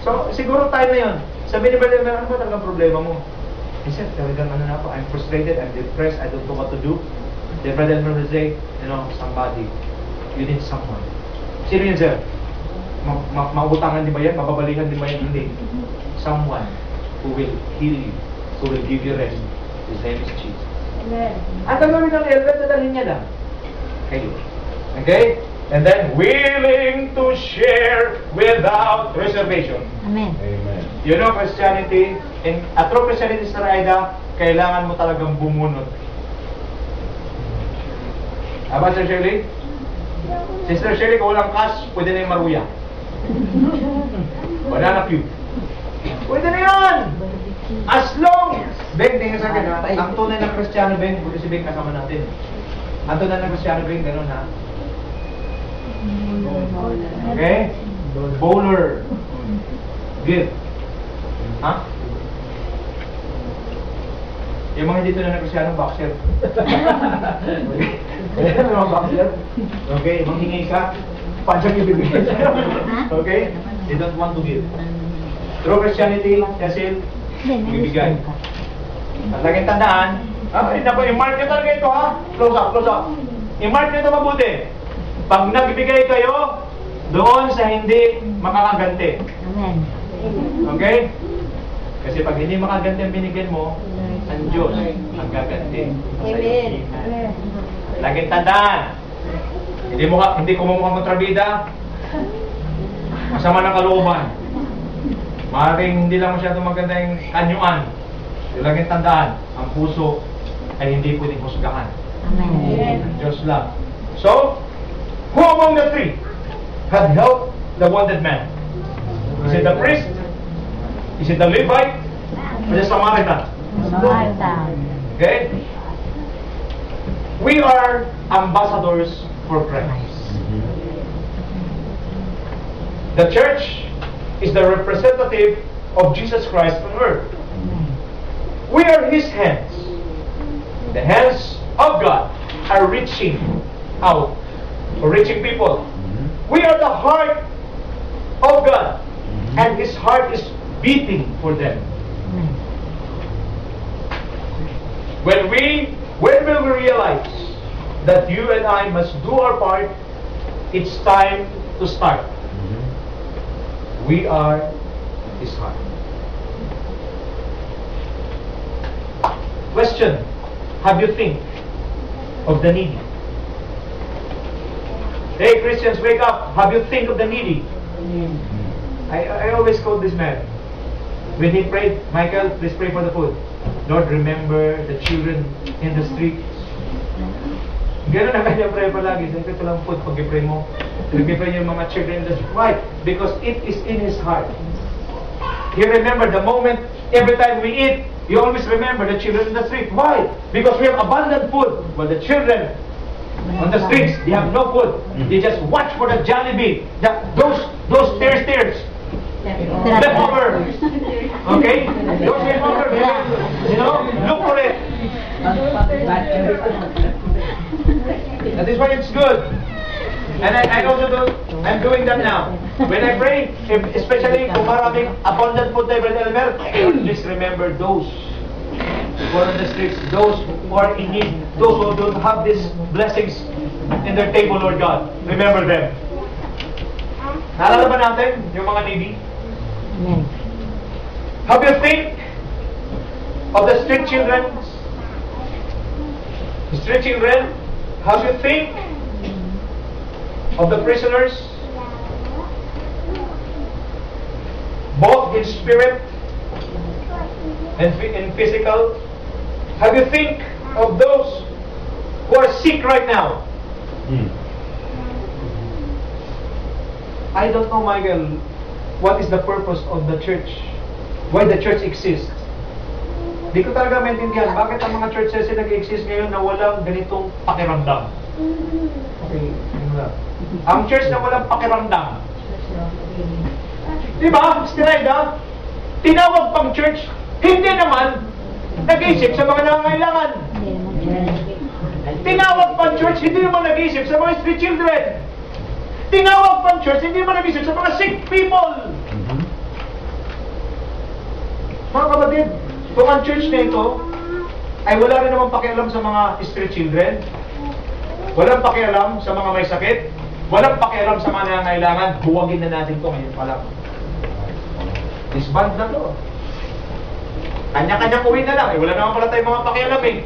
So, siguro tayo na yun. Sabi ni Brother, ano ba talagang problema mo? He said, talagang ano na ako, I'm frustrated, I'm depressed, I don't know what to do. Then Brother will say, you know, somebody, you need someone. Sino yun, sir? Mauutangan din ba yan? Mababalikan din ba yan? Hindi. Someone who will heal you, who will give you rest. His name is Jesus. Amen. At ang gawin ng elder, dadalhin niya lang. Okay? And then, willing to share without reservation. Amen. Amen. You know, Christianity, a true Christianity, Sister Aida, kailangan mo talagang bumunot. Aba, Sister Shirley? Sister Shirley, kung walang cash, pwede na yung maruya. Banana cube. Pwede na yun! As long, Beng, tingnan sa akin ha, ang tunay ng Kristiyano, Beng, buti si Beng kasama natin. Ang tunay ng Kristiyano, Beng, ganun ha. Okay? Bowler. Give. Ha? Yung mga dito na ng Kristiyano, boxer. Okay? Mga boxer. Okay, manghingi ka, pansang ibibigay sa'yo. Okay? They don't want to give. True Christianity, Cecil, bibigay. At laging tandaan, i-mark nyo talaga ito ha. Close up, close up. I-mark nyo ito mabuti. Pag nagbibigay kayo, doon sa hindi makakaganti. Amen. Okay? Kasi pag hindi makaganti ang binigyan mo, ang Diyos ang gaganti. Amen. Laging tandaan, hindi kumumukhang kontrabida, masama ng kalooban. Maaaring hindi lang masyadong maganda yung kanyuan. Yung laging tandaan, ang puso ay hindi pwedeng husgahan. Amen. Ang Diyos lang. So, who among the three had helped the wounded man? Is it the priest? Is it the Levite? Or the Samaritan? Samaritan. Okay? We are ambassadors for Christ. The church is the representative of Jesus Christ on earth. We are His hands. The hands of God are reaching out, or reaching people. We are the heart of God, and His heart is beating for them. When will we realize that you and I must do our part? It's time to start. We are His heart. Question: have you think of the needy? Hey Christians, wake up! Have you think of the needy? I always quote this man. When he prayed, Michael, please pray for the food. Lord, remember the children in the streets. Ganun na kanya pray palagi. Sabi ko lang food pag i-pray mo. Pag-i-pray yung mga children in the streets. Why? Because it is in His heart. He remember the moment, every time we eat, you always remember the children in the street. Why? Because we have abundant food. Well, the children on the streets, they have no food. They just watch for the Jollibee. Those tears. Leftover. Okay? Those leftover. You know? Look for it. That is why it's good. And I also do, I'm doing that now. When I pray, especially kung maraming abundant food tayo, Brother Elmer, please remember those who are on the streets, those who are in need, those who don't have these blessings in their table, Lord God. Remember them. Naalala ba natin yung mga needy? Amen. Have you think of the street children? The street children? Have you think of the prisoners? Both in spirit and in physical. Have you think of those who are sick right now? I don't know, Michael, what is the purpose of the church? Why the church exists? Di ko talaga maintindihan bakit ang mga churches ay nag-exist ngayon na walang ganitong pakiramdam. Okay, yun lang. Ang church na walang pakiramdam. Diba? Strida, tinawag pang church, hindi naman nag-iisip sa mga nangangailangan. Tinawag pang church, hindi naman nag-iisip sa mga street children. Tinawag pang church, hindi naman nag-iisip sa mga sick people. Mga kapatid, kung ang church na ito ay wala rin naman pakialam sa mga street children, walang pakialam sa mga may sakit, walang pakialam sa mga nangangailangan, buwagin na natin ito ngayon pa lang. Disband na to. Kanya-kanya uwi na lang. Wala naman pala tayong mga pakialam eh.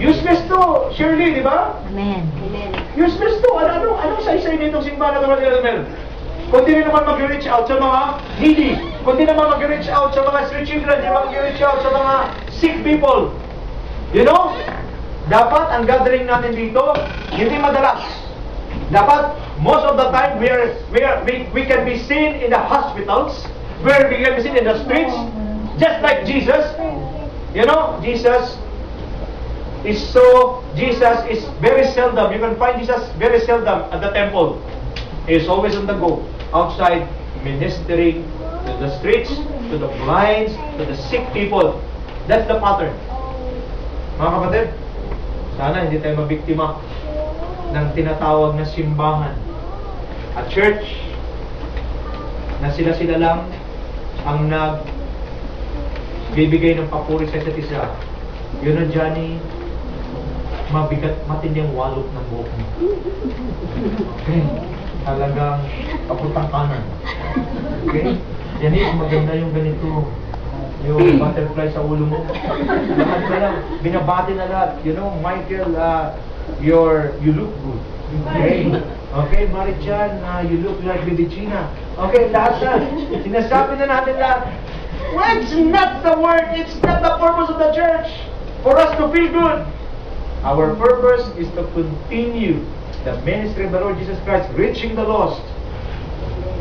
Useless to, Shirley, di ba? Amen. Useless to. Anong saysay nitong simbahan na Brother Elmer? Kundi rin naman mag-reach out sa mga needy. Kundi naman mag-reach out sa mga street children. Kundi mag-reach out sa mga sick people. You know? Dapat ang gathering natin dito, hindi madalas. Dapat, most of the time, we can be seen in the hospitals, where we can be seen in the streets, just like Jesus. You know, Jesus is very seldom. You can find Jesus very seldom at the temple. He is always on the go, outside, ministering to the streets, to the blind, to the sick people. That's the pattern. Mga kapatid, sana hindi tayo mabiktima ng tinatawag na simbahan at church na sila lang ang nagbibigay ng papuri sa isa't isa. Yun na, Johnny, mabigat, matinding walot ng buhok mo. Okay? Talagang papuntang kanan. Okay? Janice, maganda yung ganito. Yung butterfly sa ulo mo. Lahat ka lang. Binabati na lahat. You know, Michael, you look good. Okay? Okay, Marichan, you look like Baby Gina. Okay, lahat na. Sinasabi na natin lahat. Well, it's not the work, it's not the purpose of the church for us to feel good. Our purpose is to continue the ministry of the Lord Jesus Christ, reaching the lost,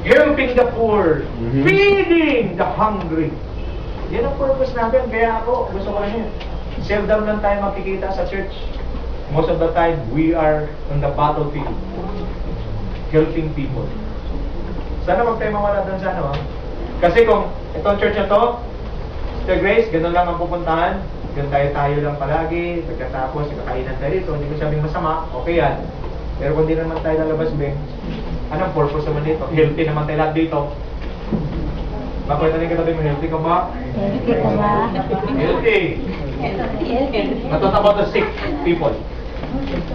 helping the poor, feeding the hungry. Yan ang purpose natin. Kaya ako, gusto ko lang yun. Seldom lang tayo makikita sa church. Most of the time, we are on the battlefield, helping people. Sana wag tayo mawala doon sa ano. Kasi kung itong church na to, Sister Grace, ganun lang ang pupuntahan, ganun tayo lang palagi, pagkatapos, kakainan tayo dito, hindi ko sabing masama, okay yan. Pero kung di naman tayo lalabas, Ben, anong purpose naman dito? Healthy naman tayo lahat dito. Bakit natin katabi mo, healthy ka ba? Healthy ka ba? Healthy. But what about the sick people?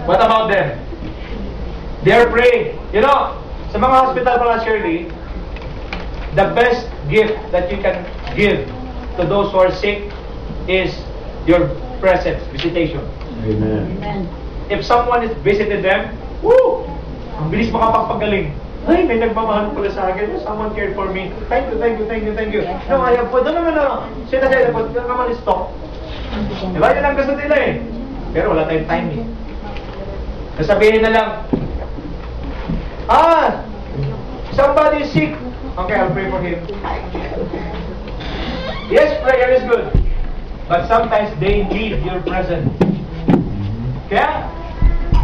What about them? They are praying. You know, sa mga hospital pala, Shirley, the best gift that you can give to those who are sick is your presence, visitation. Amen. If someone has visited them, woo! Ang bilis makapagpagaling. Ay, may nagmamahal pala sa akin. Someone cared for me. Thank you, thank you, thank you, thank you. No, I have food. No. Sila, but naman stop. Diba? Yun ang gusto nila eh. Pero wala tayong time eh. Nasabihin na lang, somebody is sick. Okay, I'll pray for him. Yes, prayer is good. But sometimes they need your presence. Kaya,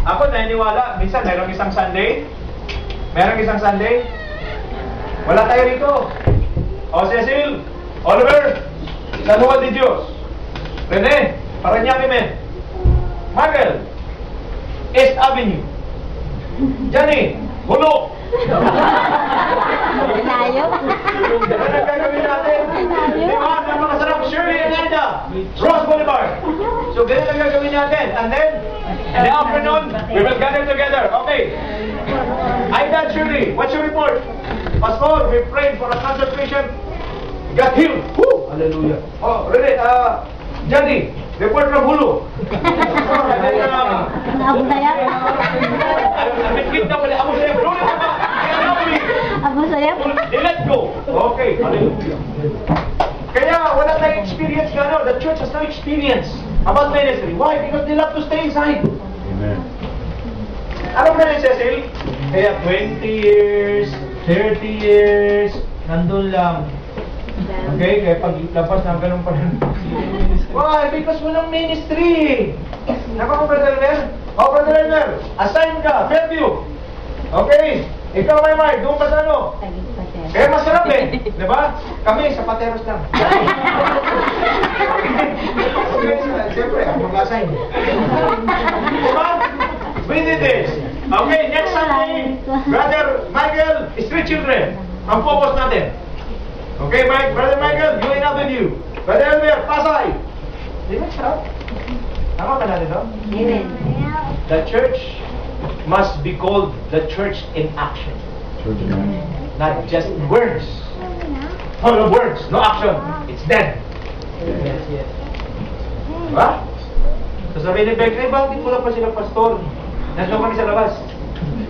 ako naniniwala, minsan mayroong isang Sunday, wala tayo rito. O Cecil, Oliver, Saluhan de Diyos, Rene, Paranaque men, Michael, East Avenue, Johnny, Hulo. Layo. Ano ang gagawin natin? Di ba? Ang mga sarap, Shirley and Eda, Ross Boulevard. So, ganun ang gagawin natin. And then, in the afternoon, we will gather together. Okay. Ida, Shirley, what's your report? Pastor, we prayed for a cancer patient. Got healed. Woo! Hallelujah. Oh, Rene, Johnny, report from Hulu. Abu Sayyaf. Abu Sayyaf. Let's go. Okay, hallelujah. Kaya wala tayong experience gano'n. The church has no experience about ministry. Why? Because they love to stay inside. Amen. Ano ba na Cecil? Kaya 20 years, 30 years, nandun lang. Okay? Kaya paglabas na ganun pa rin. Why? Because walang ministry. Nako, Brother Elmer? Oh, Brother Elmer, assign ka, Fairview. Okay? Ikaw, Maymay, doon ka sa ano? Kaya masarap eh. Diba? Kami, sapateros lang. Siyempre, ako mag-assign. Diba? We did this. Okay, next Sunday, Brother Michael, street children. Ang focus natin. Okay, Brother Michael, you and Avenue. Brother Elmer, Pasay. Di ba sarap? Tama ka natin, no? Amen. The church must be called the church in action. Church man. Not just words. Full of words, no action. It's dead. Yes. Diba? So sabihin ni Beck, bakit wala pa sila pastor? Nandun kami sa labas.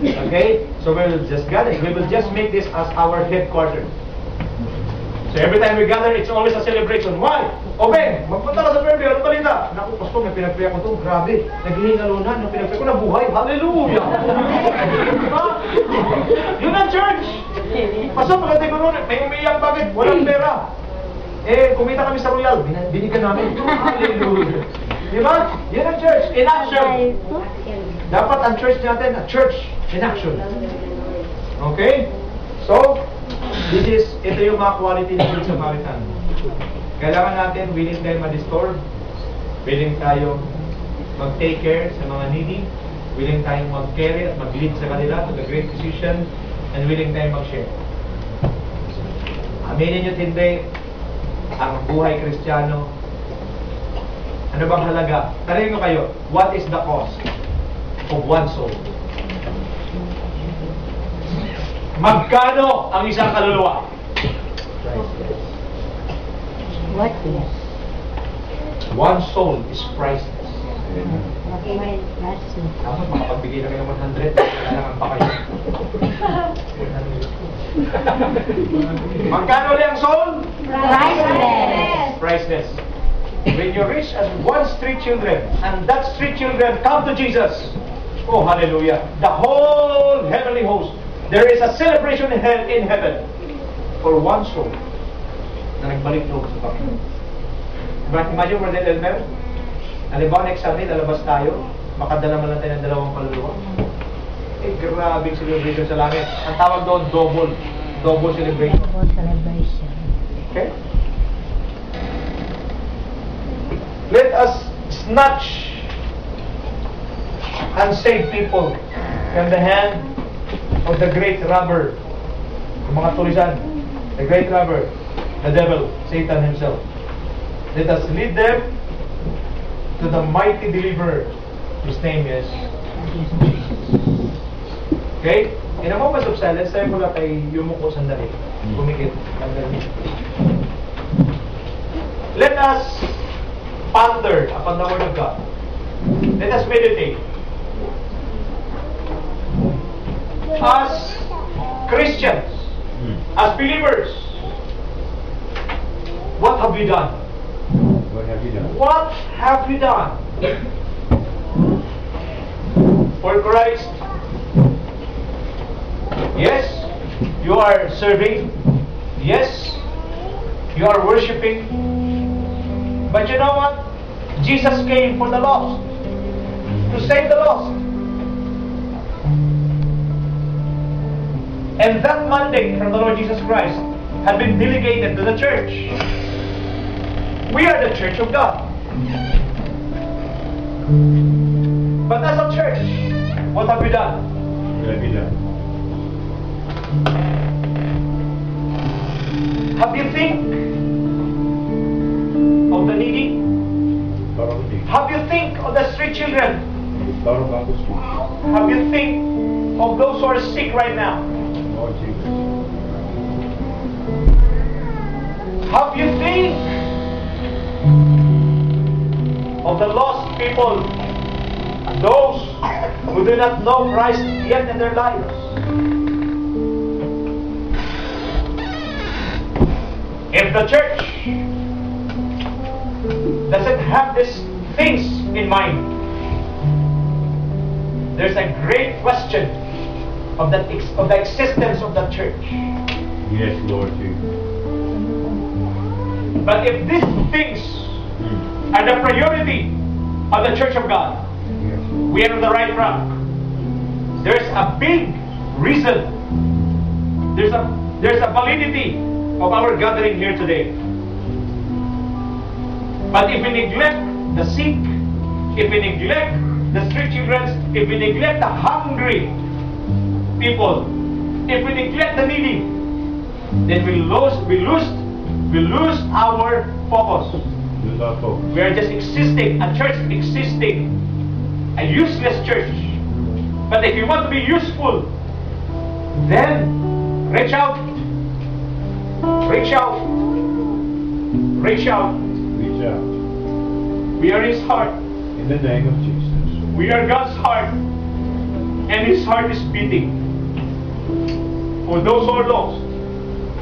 Okay? So we will just gather. We will just make this as our headquarters. So every time we gather, it's always a celebration. Why? O Ben, magpunta ka sa Fairview. Ano balita? Naku, pastor, may pinagpaya ko ito. Grabe. Naghihingalunan. Yung pinagpaya ko, nabuhay. Hallelujah! Diba? Yun ang church. Pastor, pagkatay ko nun, may umiyak bakit? Walang pera. Eh, kumita kami sa Royal. Binigyan namin. Hallelujah. Diba? Yan ang church. In action. Dapat ang church natin, a church in action. Okay? So, ito yung mga quality ng Good Samaritan. Kailangan natin, willing tayo ma-disturb, willing tayo mag-take care sa mga needy, willing tayong mag-carry at mag-lead sa kanila to the great physician, and willing tayong mag-share. Aminin nyo hindi, ang buhay Kristiyano, ano bang halaga? Tanungin ko kayo, what is the cost of one soul? Magkano ang isang kaluluwa? What is? One soul is priceless. Amen. Amen. Dapat makapagbigay na kayo ng 100. Kailangan pa kayo. Magkano ulit ang soul? Priceless. Priceless. When you reach as one street children, and that street children come to Jesus, oh hallelujah, the whole heavenly host, there is a celebration in heaven for one soul na nagbalik loob sa Panginoon. But imagine, Brother Elmer, halimbawa next Sunday, lalabas tayo, makadala man lang tayo ng 2 kaluluwa. Eh, grabing celebration sa langit. Ang tawag doon, double celebration. Double celebration. Okay? Let us snatch unsaved people from the hand of the great robber, yung mga tulisan, the great robber, the devil, Satan himself. Let us lead them to the mighty deliverer, whose name is Jesus. Okay? In a moment of silence, tayo mula kay yumuko sandali. Kumikit. Let us ponder upon the Word of God. Let us meditate. As Christians, as believers, what have we done? What have you done? What have we done for Christ? Yes, you are serving. Yes, you are worshiping. But you know what? Jesus came for the lost, to save the lost. And that mandate from the Lord Jesus Christ had been delegated to the church. We are the church of God. But as a church, what have we done? What have you done? Have you think of the needy? Have you think of the street children? Have you think of those who are sick right now? Lord Jesus. Have you think of the lost people, those who do not know Christ yet in their lives? If the church doesn't have these things in mind, there's a great question of the existence of the church. Yes, Lord Jesus. But if these things are the priority of the church of God, Yes. we are on the right track. There's a big reason. There's a validity of our gathering here today. But if we neglect the sick, if we neglect the street children, if we neglect the hungry people, if we neglect the needy, then we lose our focus. Lose our focus. We are just existing, a church existing, a useless church. But if you want to be useful, then reach out. Reach out. Reach out. Reach out. We are His heart. In the name of Jesus. We are God's heart. And His heart is beating for those who are lost.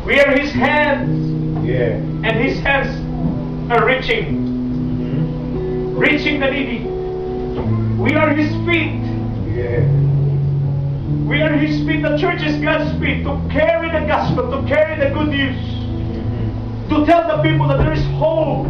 We are His hands. Yeah. And His hands are reaching. Reaching the needy. We are His feet. Yeah. We are His feet. The church is God's feet to carry the gospel, to carry the good news, to tell the people that there is hope.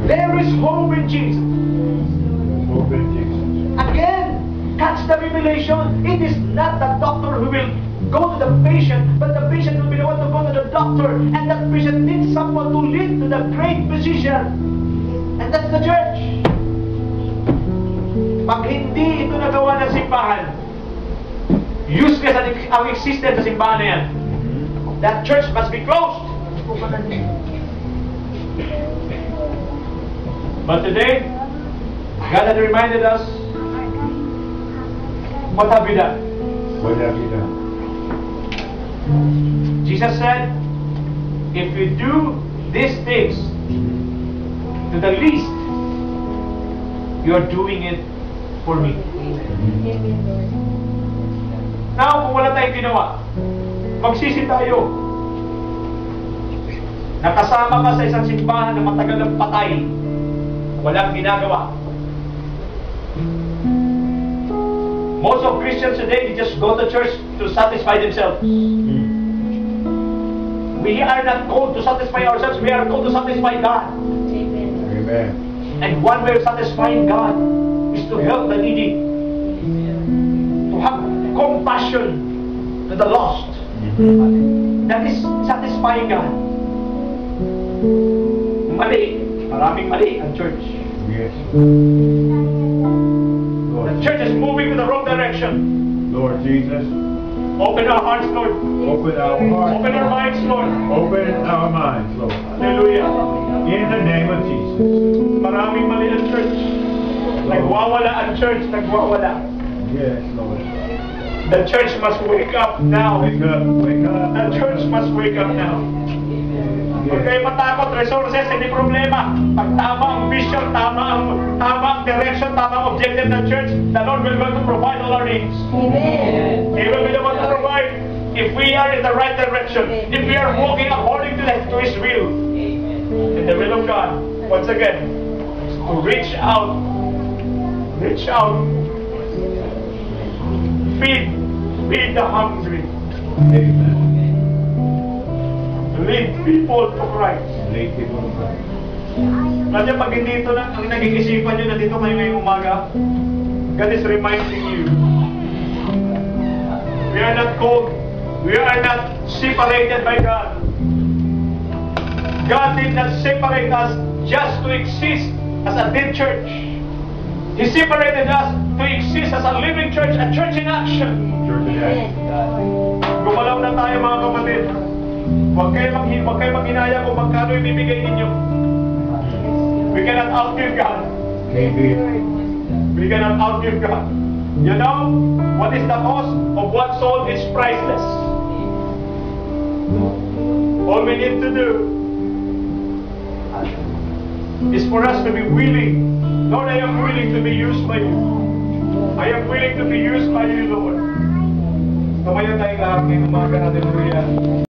There is hope in Jesus. There's hope in Jesus. Again, catch the revelation. It is not the doctor who will go to the patient, but the patient will be the one to go to the doctor, and that patient needs someone to lead to the great physician, and that's the church. Pag hindi ito nagawa ng simbahan, useless ang existence sa simbahan na yan. That church must be closed. But today, God has reminded us, what have we done? What have you done? Jesus said, if you do these things to the least, you are doing it for me. Now, kung wala tayong ginawa, magsisi tayo. Nakasama ka sa isang simbahan na matagal ng patay, walang ginagawa. Most of Christians today, they just go to church to satisfy themselves. We are not called to satisfy ourselves, we are called to satisfy God. Amen. And one way of satisfying God is to help the needy, to have compassion to the lost. That is satisfying God. Mali, maraming mali ang church. Yes. The church is moving in the wrong direction. Lord Jesus, Open our hearts, Lord. open our hearts. Open our minds, Lord. Open our minds, Lord. Hallelujah. In the name of Jesus. Maraming mali ang church. Nagwawala ang church, nagwawala. Yes, Lord. The church must wake up now. Wake up, wake up. The church must wake up now. Huwag kayo matakot, resources, hindi problema. Pag tama ang vision, tama ang direction, tama ang objective ng church, the Lord will going to provide all our needs. Amen. He will be the one to provide if we are in the right direction, if we are walking according to His will. In the will of God, once again, to reach out, feed the hungry, Amen. lead people to Christ. Lead people to Christ. Kasi pag hindi ito lang ang naging isipan nyo na dito kayo ngayong umaga, God is reminding you, we are not called, we are not separated by God. God did not separate us just to exist as a dead church. He separated us to exist as a living church, a church in action. Church in action. Gumalaw na tayo mga kapatid. Huwag kayo maghinaya kung magkano ibibigay ninyo. We cannot outgive God. Can't be. We cannot outgive God. You know, what is the cost of one soul is priceless. All we need to do is for us to be willing. Lord, I am willing to be used by you. I am willing to be used by you, Lord. Tumayo tayong lahat ngayong umaga. Hallelujah.